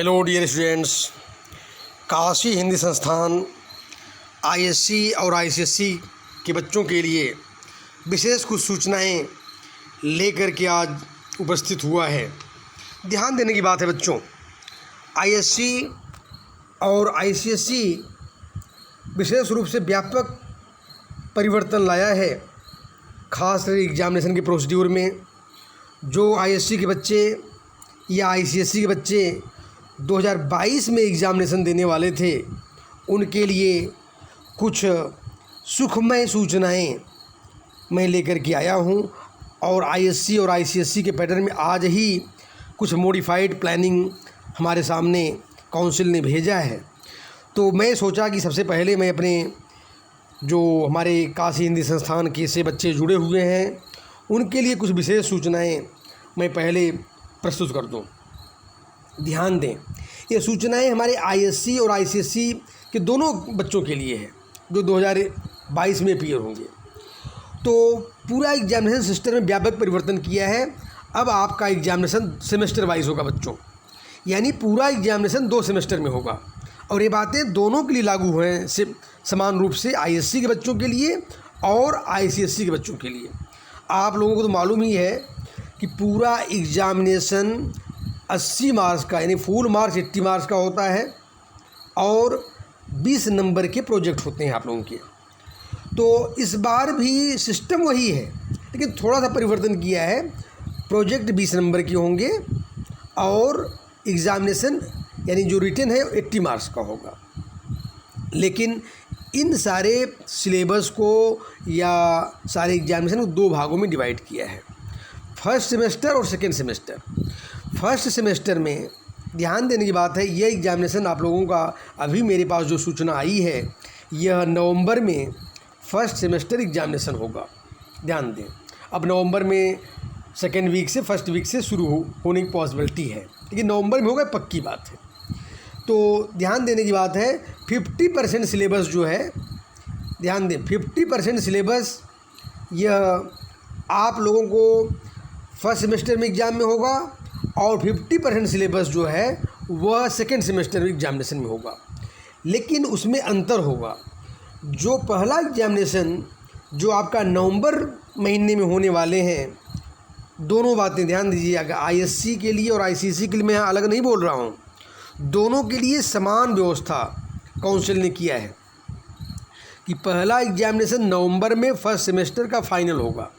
Hello dear students. Kashi Hindi Sansthan ISC और ICSC के बच्चों के लिए विशेष कुछ सूचनाएं लेकर के आज उपस्थित हुआ है। ध्यान देने की बात है बच्चों, आईएससी और आईसीएससी विशेष रूप से व्यापक परिवर्तन लाया है, खास एग्जामिनेशन के प्रोसीड्यूर में। जो आईएससी के बच्चे या आईसीएससी के बच्चे 2022 में एग्ज़ामिनेशन देने वाले थे, उनके लिए कुछ सुखमय सूचनाएं मैं लेकर के आया हूं। और आईएससी और आईसीएससी के पैटर्न में आज ही कुछ मॉडिफाइड प्लानिंग हमारे सामने काउंसिल ने भेजा है। तो मैं सोचा कि सबसे पहले मैं अपने जो हमारे काशी हिंदी संस्थान के से बच्चे जुड़े हुए हैं, उनके लिए कुछ विशेष सूचनाएं मैं पहले प्रस्तुत कर दूं। ध्यान दें, ये सूचनाएं हमारे आईएससी और आईसीएससी के दोनों बच्चों के लिए है जो 2022 में अपीयर होंगे। तो पूरा एग्जामिनेशन सिस्टम में व्यापक परिवर्तन किया है। अब आपका एग्जामिनेशन सेमेस्टर वाइज होगा बच्चों, यानी पूरा एग्जामिनेशन 2 सेमेस्टर में होगा। और ये बातें दोनों के लिए लागू हैं समान रूप से, आईएससी के बच्चों के लिए और आईसीएससी के बच्चों के लिए। आप लोगों को तो मालूम ही है कि पूरा एग्जामिनेशन 80 मार्क्स का, यानी फुल मार्क्स 80 मार्क्स का होता है और 20 नंबर के प्रोजेक्ट होते हैं आप लोगों के। तो इस बार भी सिस्टम वही है, लेकिन थोड़ा सा परिवर्तन किया है। प्रोजेक्ट 20 नंबर के होंगे और एग्ज़ामिनेशन यानी जो रिटन है 80 मार्क्स का होगा। लेकिन इन सारे सिलेबस को या सारे एग्जामिनेशन को 2 भागों में डिवाइड किया है, फर्स्ट सेमेस्टर और सेकेंड सेमेस्टर। फर्स्ट सेमेस्टर में ध्यान देने की बात है, यह एग्जामिनेशन आप लोगों का अभी मेरे पास जो सूचना आई है, यह नवंबर में फर्स्ट सेमेस्टर एग्जामिनेशन होगा। ध्यान दें, अब नवंबर में सेकेंड वीक से फर्स्ट वीक से शुरू होने की पॉसिबिलिटी है, लेकिन नवंबर में होगा, पक्की बात है। तो ध्यान देने की बात है, 50% सिलेबस जो है, ध्यान दें 50% सिलेबस यह आप लोगों को फर्स्ट सेमेस्टर में एग्ज़ाम में होगा और 50% सिलेबस जो है वह सेकेंड सेमेस्टर में एग्जामिनेशन में होगा। लेकिन उसमें अंतर होगा। जो पहला एग्जामिनेशन जो आपका नवंबर महीने में होने वाले हैं, दोनों बातें ध्यान दीजिएगा, आईएससी के लिए और आईसीएससी के लिए मैं यहाँ अलग नहीं बोल रहा हूँ, दोनों के लिए समान व्यवस्था काउंसिल ने किया है कि पहला एग्जामिनेशन नवंबर में फर्स्ट सेमेस्टर का फाइनल होगा।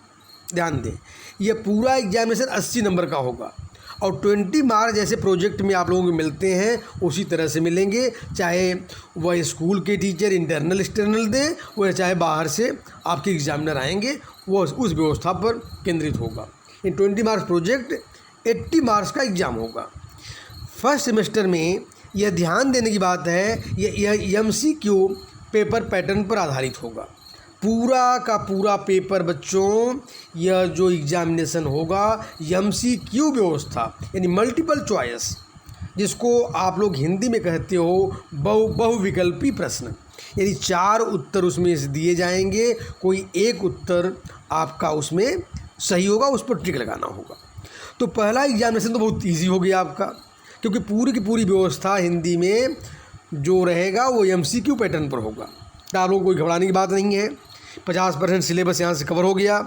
ध्यान दें, यह पूरा एग्जामिनेशन 80 नंबर का होगा और 20 मार्क्स जैसे प्रोजेक्ट में आप लोगों को मिलते हैं उसी तरह से मिलेंगे, चाहे वह स्कूल के टीचर इंटरनल एक्सटर्नल दें, वह चाहे बाहर से आपके एग्जामिनर आएंगे, वो उस व्यवस्था पर केंद्रित होगा। इन 20 मार्क्स प्रोजेक्ट, 80 मार्क्स का एग्ज़ाम होगा। फर्स्ट सेमेस्टर में यह ध्यान देने की बात है, यह एमसीक्यू पेपर पैटर्न पर आधारित होगा। पूरा का पूरा पेपर बच्चों, यह जो एग्जामिनेशन होगा एमसीक्यू व्यवस्था, यानी मल्टीपल चॉइस, जिसको आप लोग हिंदी में कहते हो बहुविकल्पी प्रश्न, यानी 4 उत्तर उसमें से दिए जाएंगे, कोई एक उत्तर आपका उसमें सही होगा, उस पर टिक लगाना होगा। तो पहला एग्जामिनेशन तो बहुत ईजी हो गया आपका, क्योंकि पूरी की पूरी व्यवस्था हिंदी में जो रहेगा वो एमसीक्यू पैटर्न पर होगा। तो आप लोगों को कोई घबराने की बात नहीं है, 50% सिलेबस यहाँ से कवर हो गया।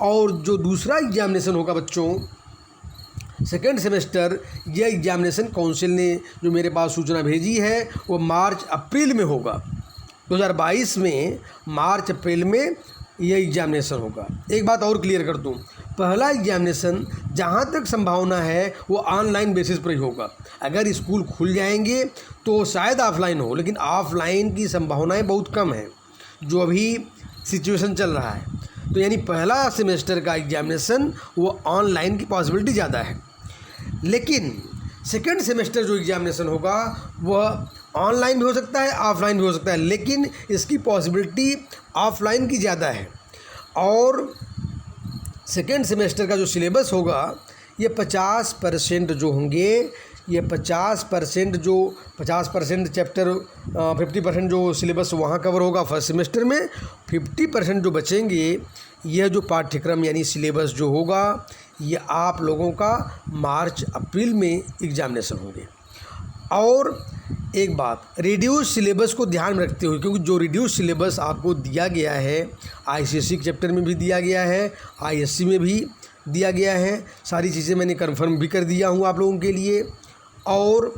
और जो दूसरा एग्जामिनेशन होगा बच्चों सेकेंड सेमेस्टर, यह एग्जामिनेशन काउंसिल ने जो मेरे पास सूचना भेजी है वो मार्च अप्रैल में होगा। 2022 में मार्च अप्रैल में यह एग्जामिनेशन होगा। एक बात और क्लियर कर दूं, पहला एग्जामिनेशन जहाँ तक संभावना है वो ऑनलाइन बेसिस पर ही होगा। अगर स्कूल खुल जाएंगे तो शायद ऑफलाइन हो, लेकिन ऑफलाइन की संभावनाएं बहुत कम है जो अभी सिचुएशन चल रहा है। तो यानी पहला सेमेस्टर का एग्जामिनेशन वो ऑनलाइन की पॉसिबिलिटी ज़्यादा है, लेकिन सेकेंड सेमेस्टर जो एग्जामिनेशन होगा वह ऑनलाइन भी हो सकता है, ऑफलाइन भी हो सकता है, लेकिन इसकी पॉसिबिलिटी ऑफलाइन की ज़्यादा है। और सेकेंड सेमेस्टर का जो सिलेबस होगा ये 50% जो होंगे, ये 50% चैप्टर, 50% जो सिलेबस वहाँ कवर होगा फर्स्ट सेमेस्टर में, 50% जो बचेंगे यह जो पाठ्यक्रम यानी सिलेबस जो होगा ये आप लोगों का मार्च अप्रैल में एग्जामिनेशन होंगे। और एक बात, रिड्यूस सिलेबस को ध्यान में रखते हुए, क्योंकि जो रिड्यूस सिलेबस आपको दिया गया है आईसीएसई के चैप्टर में भी दिया गया है, आईएससी में भी दिया गया है, सारी चीज़ें मैंने कंफर्म भी कर दिया हूँ आप लोगों के लिए। और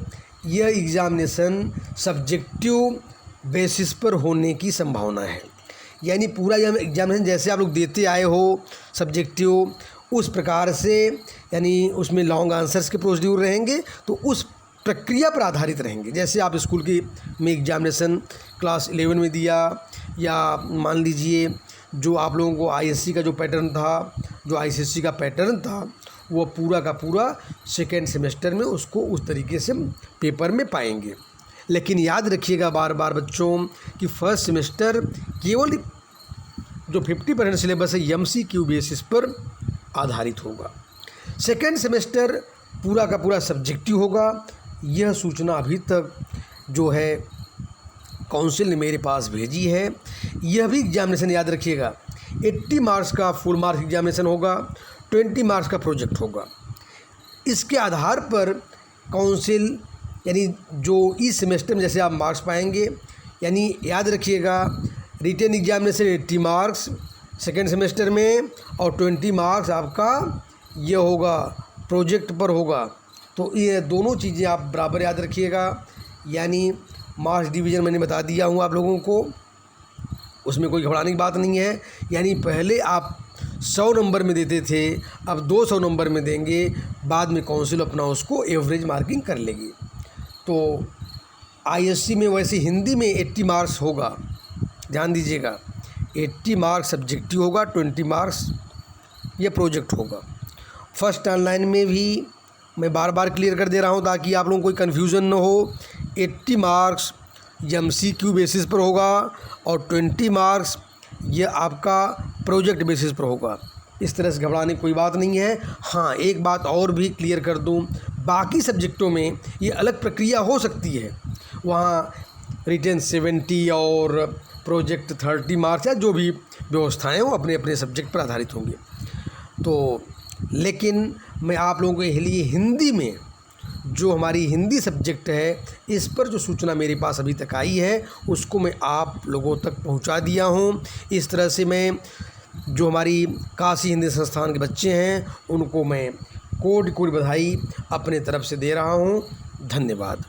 यह एग्ज़ामिनेशन सब्जेक्टिव बेसिस पर होने की संभावना है, यानी पूरा एग्जामिनेशन जैसे आप लोग देते आए हो सब्जेक्टिव, उस प्रकार से, यानी उसमें लॉन्ग आंसर्स के प्रोसीड्यूर रहेंगे, तो उस प्रक्रिया पर आधारित रहेंगे। जैसे आप स्कूल की में एग्जामिनेशन क्लास 11 में दिया, या मान लीजिए जो आप लोगों को आईएससी का जो पैटर्न था, जो आईसीएसई का पैटर्न था, वो पूरा का पूरा सेकेंड सेमेस्टर में उसको उस तरीके से पेपर में पाएंगे। लेकिन याद रखिएगा बार बार बच्चों कि फर्स्ट सेमेस्टर केवल जो 50% सिलेबस है एमसीक्यू बेसिस पर आधारित होगा। सेकेंड सेमेस्टर पूरा का पूरा सब्जेक्टिव होगा। यह सूचना अभी तक जो है काउंसिल ने मेरे पास भेजी है। यह भी एग्जामिनेशन याद रखिएगा 80 मार्क्स का फुल मार्क्स एग्जामिनेशन होगा, 20 मार्क्स का प्रोजेक्ट होगा। इसके आधार पर काउंसिल, यानी जो इस सेमेस्टर में जैसे आप मार्क्स पाएंगे, यानी याद रखिएगा written examination 80 marks second semester में, और 20 मार्क्स आपका ये होगा प्रोजेक्ट पर होगा। तो ये दोनों चीज़ें आप बराबर याद रखिएगा। यानी मार्क्स डिवीज़न मैंने बता दिया हूँ आप लोगों को, उसमें कोई घबराने की बात नहीं है। यानी पहले आप 100 नंबर में देते थे, अब 200 नंबर में देंगे, बाद में काउंसिल अपना उसको एवरेज मार्किंग कर लेगी। तो आईएससी में वैसे हिंदी में 80 मार्क्स होगा, ध्यान दीजिएगा, 80 मार्क्स सब्जेक्टिव होगा, 20 मार्क्स ये प्रोजेक्ट होगा। फर्स्ट ऑनलाइन में भी मैं बार बार क्लियर कर दे रहा हूँ ताकि आप लोगों को कोई कन्फ्यूज़न न हो। 80 मार्क्स एमसीक्यू बेसिस पर होगा, और 20 मार्क्स ये आपका प्रोजेक्ट बेसिस पर होगा। इस तरह से घबराने की कोई बात नहीं है। हाँ, एक बात और भी क्लियर कर दूँ, बाकी सब्जेक्टों में ये अलग प्रक्रिया हो सकती है, वहाँ रिटन 70 और प्रोजेक्ट 30 मार्क्स, या जो भी व्यवस्थाएं वो अपने अपने सब्जेक्ट पर आधारित होंगे। तो लेकिन मैं आप लोगों के लिए हिंदी में जो हमारी हिंदी सब्जेक्ट है, इस पर जो सूचना मेरे पास अभी तक आई है उसको मैं आप लोगों तक पहुंचा दिया हूं। इस तरह से मैं जो हमारी काशी हिंदी संस्थान के बच्चे हैं उनको मैं कोटि कोटि बधाई अपने तरफ से दे रहा हूं। धन्यवाद।